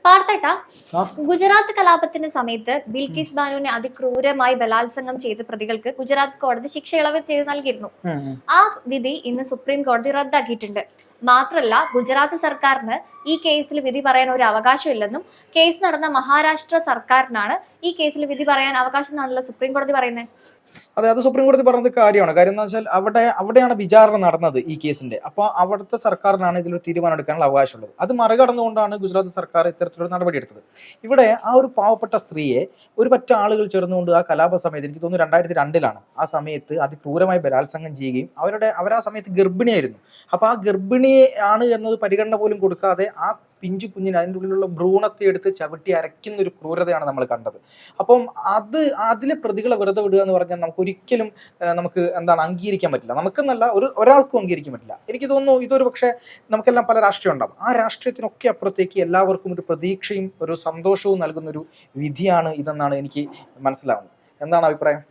പാർത്തേട്ട, ഗുജറാത്ത് കലാപത്തിന്റെ സമയത്ത് ബിൽക്കിസ് ബാനുവിനെ അതിക്രൂരമായി ബലാത്സംഗം ചെയ്ത പ്രതികൾക്ക് ഗുജറാത്ത് കോടതി ശിക്ഷ ഇളവ് ചെയ്ത് നൽകിയിരുന്നു. ആ വിധി ഇന്ന് സുപ്രീം കോടതി റദ്ദാക്കിയിട്ടുണ്ട്. മാത്രല്ല, ഗുജറാത്ത് സർക്കാരിന് ഈ കേസിൽ വിധി പറയാൻ ഒരു അവകാശമില്ലെന്നും കേസ് നടന്ന മഹാരാഷ്ട്ര സർക്കാരിനാണ് ഈ കേസിൽ വിധി പറയാൻ അവകാശം എന്നാണല്ലോ സുപ്രീം കോടതി പറയുന്നത്. അതെ, അത് സുപ്രീം കോടതി പറഞ്ഞത് കാര്യമാണ്. കാര്യം എന്ന് വെച്ചാൽ അവിടെയാണ് വിചാരണ നടന്നത് ഈ കേസിന്റെ. അപ്പൊ അവിടുത്തെ സർക്കാരിനാണ് ഇതിലൊരു തീരുമാനം എടുക്കാനുള്ള അവകാശമുള്ളത്. അത് മറികടന്നുകൊണ്ടാണ് ഗുജറാത്ത് സർക്കാർ ഇത്തരത്തിലൊരു നടപടി എടുത്തത്. ഇവിടെ ആ ഒരു പാവപ്പെട്ട സ്ത്രീയെ ഒരു പറ്റ ആളുകൾ ചേർന്നുകൊണ്ട് ആ കലാപ സമയത്ത്, എനിക്ക് തോന്നുന്നു 2002 ആ സമയത്ത് അതിക്രൂരമായി ബലാത്സംഗം ചെയ്യുകയും അവർ ആ സമയത്ത് ഗർഭിണിയായിരുന്നു. അപ്പൊ ആ ഗർഭിണിയാണ് എന്നത് പരിഗണന പോലും കൊടുക്കാതെ ആ പിഞ്ചു കുഞ്ഞിന് അതിൻ്റെ ഉള്ളിലുള്ള ഭ്രൂണത്തെ എടുത്ത് ചവിട്ടി അരയ്ക്കുന്ന ഒരു ക്രൂരതയാണ് നമ്മൾ കണ്ടത്. അപ്പം അതിലെ പ്രതികളെ വെറുതെ വിടുക എന്ന് പറഞ്ഞാൽ ഒരിക്കലും നമുക്ക് അംഗീകരിക്കാൻ പറ്റില്ല. നമുക്കെന്നല്ല, ഒരാൾക്കും അംഗീകരിക്കാൻ പറ്റില്ല. എനിക്ക് തോന്നുന്നു ഇതൊരു പക്ഷേ നമുക്കെല്ലാം പല രാഷ്ട്രീയം ഉണ്ടാവും. ആ രാഷ്ട്രീയത്തിനൊക്കെ അപ്പുറത്തേക്ക് എല്ലാവർക്കും ഒരു പ്രതീക്ഷയും ഒരു സന്തോഷവും നൽകുന്ന ഒരു വിധിയാണ് ഇതെന്നാണ് എനിക്ക് മനസ്സിലാവുന്നത്. എന്താണ് അഭിപ്രായം?